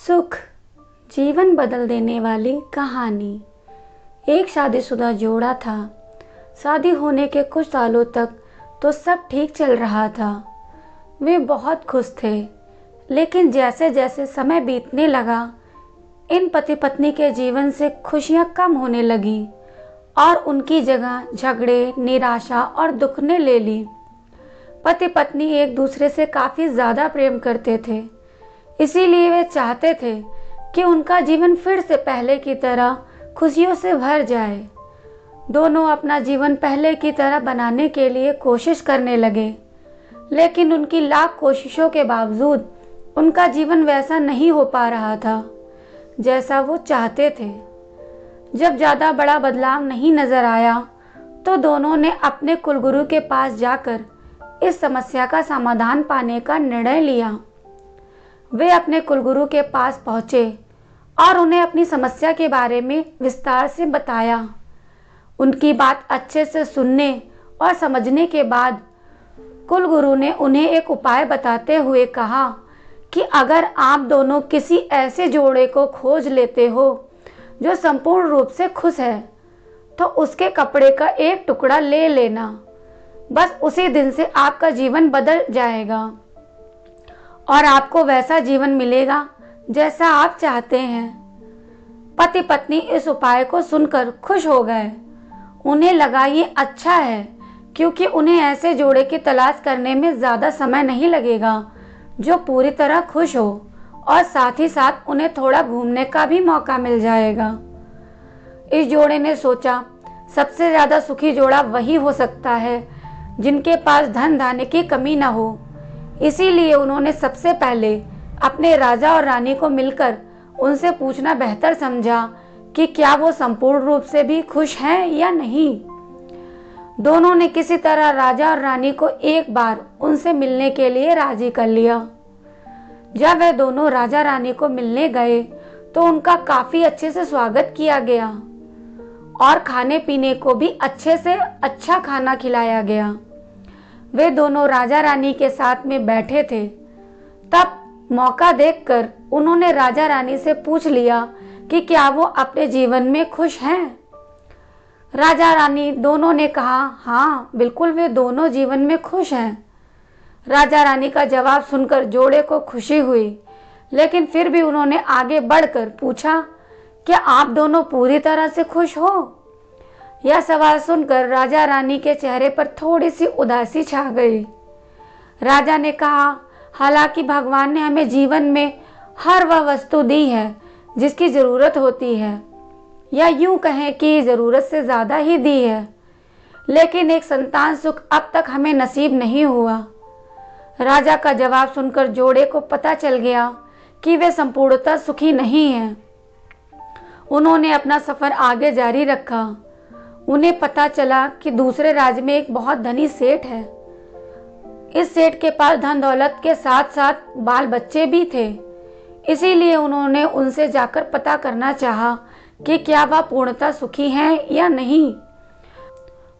सुख जीवन बदल देने वाली कहानी। एक शादीशुदा जोड़ा था। शादी होने के कुछ सालों तक तो सब ठीक चल रहा था। वे बहुत खुश थे, लेकिन जैसे जैसे समय बीतने लगा, इन पति पत्नी के जीवन से खुशियां कम होने लगी और उनकी जगह झगड़े, निराशा और दुख ने ले ली। पति पत्नी एक दूसरे से काफी ज्यादा प्रेम करते थे, इसीलिए वे चाहते थे कि उनका जीवन फिर से पहले की तरह खुशियों से भर जाए। दोनों अपना जीवन पहले की तरह बनाने के लिए कोशिश करने लगे, लेकिन उनकी लाख कोशिशों के बावजूद उनका जीवन वैसा नहीं हो पा रहा था जैसा वो चाहते थे। जब ज़्यादा बड़ा बदलाव नहीं नजर आया, तो दोनों ने अपने कुलगुरु के पास जाकर इस समस्या का समाधान पाने का निर्णय लिया। वे अपने कुलगुरु के पास पहुंचे और उन्हें अपनी समस्या के बारे में विस्तार से बताया। उनकी बात अच्छे से सुनने और समझने के बाद कुलगुरु ने उन्हें एक उपाय बताते हुए कहा कि अगर आप दोनों किसी ऐसे जोड़े को खोज लेते हो जो संपूर्ण रूप से खुश है, तो उसके कपड़े का एक टुकड़ा ले लेना। बस उसी दिन से आपका जीवन बदल जाएगा और आपको वैसा जीवन मिलेगा जैसा आप चाहते हैं। पति पत्नी इस उपाय को सुनकर खुश हो गए। उन्हें लगा ये अच्छा है, क्योंकि उन्हें ऐसे जोड़े की तलाश करने में ज़्यादा समय नहीं लगेगा जो पूरी तरह खुश हो, और साथ ही साथ उन्हें थोड़ा घूमने का भी मौका मिल जाएगा। इस जोड़े ने सोचा, सबसे ज़्यादा सुखी जोड़ा वही हो सकता है जिनके पास धन धान्य की कमी न हो। इसीलिए उन्होंने सबसे पहले अपने राजा और रानी को मिलकर उनसे पूछना बेहतर समझा कि क्या वो संपूर्ण रूप से भी खुश हैं या नहीं। दोनों ने किसी तरह राजा और रानी को एक बार उनसे मिलने के लिए राजी कर लिया। जब वे दोनों राजा रानी को मिलने गए, तो उनका काफी अच्छे से स्वागत किया गया और खाने पीने को भी अच्छे से अच्छा खाना खिलाया गया। वे दोनों राजा रानी के साथ में बैठे थे। तब मौका देखकर उन्होंने राजा रानी से पूछ लिया कि क्या वो अपने जीवन में खुश हैं। राजा रानी दोनों ने कहा, हाँ बिल्कुल, वे दोनों जीवन में खुश हैं। राजा रानी का जवाब सुनकर जोड़े को खुशी हुई, लेकिन फिर भी उन्होंने आगे बढ़कर पूछा, क्या आप दोनों पूरी तरह से खुश हो? यह सवाल सुनकर राजा रानी के चेहरे पर थोड़ी सी उदासी छा गई। राजा ने कहा, हालांकि भगवान ने हमें जीवन में हर वह वस्तु दी है जिसकी जरूरत होती है, या यूं कहें कि जरूरत से ज्यादा ही दी है, लेकिन एक संतान सुख अब तक हमें नसीब नहीं हुआ। राजा का जवाब सुनकर जोड़े को पता चल गया कि वे संपूर्णतः सुखी नहीं हैं। उन्होंने अपना सफर आगे जारी रखा। उन्हें पता चला कि दूसरे राज्य में एक बहुत धनी सेठ है। इस सेठ के पास धन दौलत के साथ साथ बाल बच्चे भी थे। इसीलिए उन्होंने उनसे जाकर पता करना चाहा कि क्या वह पूर्णतः सुखी हैं या नहीं।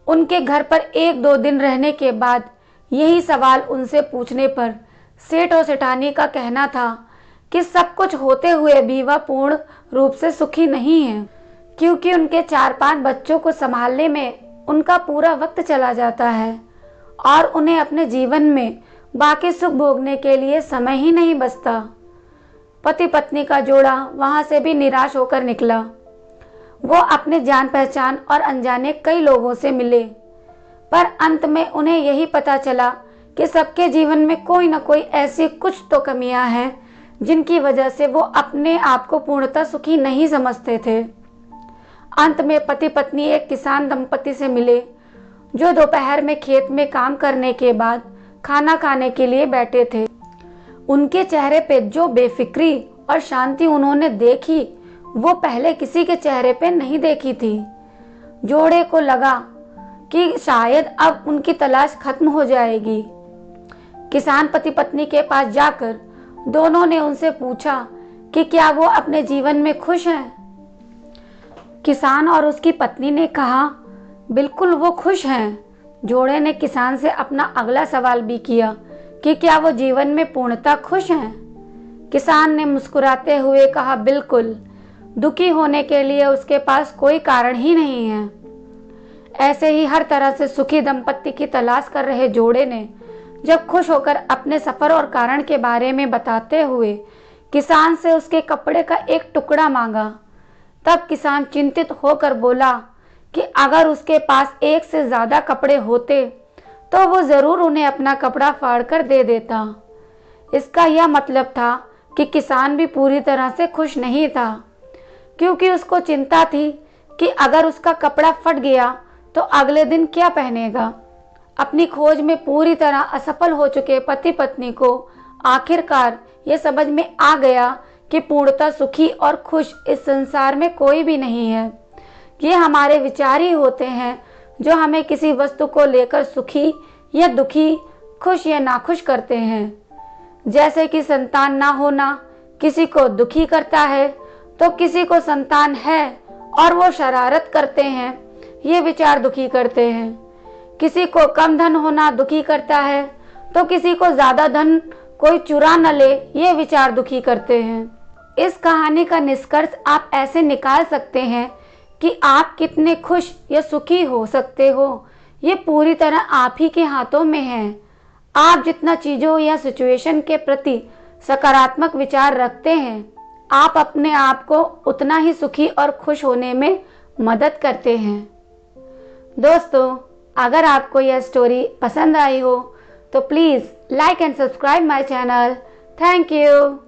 उनके घर पर एक दो दिन रहने के बाद यही सवाल उनसे पूछने पर सेठ और सेठानी का कहना था कि सब कुछ होते हुए भी वह पूर्ण रूप से सुखी नहीं है, क्योंकि उनके 4-5 बच्चों को संभालने में उनका पूरा वक्त चला जाता है और उन्हें अपने जीवन में बाकी सुख भोगने के लिए समय ही नहीं बचता। पति पत्नी का जोड़ा वहां से भी निराश होकर निकला। वो अपने जान पहचान और अनजाने कई लोगों से मिले, पर अंत में उन्हें यही पता चला कि सबके जीवन में कोई न कोई ऐसी कुछ तो कमियां हैं जिनकी वजह से वो अपने आप को पूर्णतः सुखी नहीं समझते थे। अंत में पति पत्नी एक किसान दंपति से मिले, जो दोपहर में खेत में काम करने के बाद खाना खाने के लिए बैठे थे। उनके चेहरे पे जो बेफिक्री और शांति उन्होंने देखी, वो पहले किसी के चेहरे पे नहीं देखी थी। जोड़े को लगा कि शायद अब उनकी तलाश खत्म हो जाएगी। किसान पति पत्नी के पास जाकर दोनों ने उनसे पूछा कि क्या वो अपने जीवन में खुश हैं। किसान और उसकी पत्नी ने कहा, बिल्कुल वो खुश हैं। जोड़े ने किसान से अपना अगला सवाल भी किया कि क्या वो जीवन में पूर्णतः खुश हैं। किसान ने मुस्कुराते हुए कहा, बिल्कुल, दुखी होने के लिए उसके पास कोई कारण ही नहीं है। ऐसे ही हर तरह से सुखी दंपत्ति की तलाश कर रहे जोड़े ने जब खुश होकर अपने सफर और कारण के बारे में बताते हुए किसान से उसके कपड़े का एक टुकड़ा मांगा, तब किसान चिंतित होकर बोला कि अगर उसके पास एक से ज्यादा कपड़े होते तो वो जरूर उन्हें अपना कपड़ा फाड़कर दे देता। इसका यह मतलब था कि किसान भी पूरी तरह से खुश नहीं था, क्योंकि उसको चिंता थी कि अगर उसका कपड़ा फट गया तो अगले दिन क्या पहनेगा। अपनी खोज में पूरी तरह असफल हो चुके पति पत्नी को आखिरकार ये समझ में आ गया कि पूर्णतः सुखी और खुश इस संसार में कोई भी नहीं है। ये हमारे विचार ही होते हैं जो हमें किसी वस्तु को लेकर सुखी या दुखी, खुश या नाखुश करते हैं। जैसे कि संतान ना होना किसी को दुखी करता है, तो किसी को संतान है और वो शरारत करते हैं, ये विचार दुखी करते हैं। किसी को कम धन होना दुखी करता है, तो किसी को ज्यादा धन कोई चुरा न ले, ये विचार दुखी करते हैं। इस कहानी का निष्कर्ष आप ऐसे निकाल सकते हैं कि आप कितने खुश या सुखी हो सकते हो, ये पूरी तरह आप ही के हाथों में है। आप जितना चीजों या सिचुएशन के प्रति सकारात्मक विचार रखते हैं, आप अपने आप को उतना ही सुखी और खुश होने में मदद करते हैं। दोस्तों, अगर आपको यह स्टोरी पसंद आई हो तो please like and subscribe my channel. Thank you.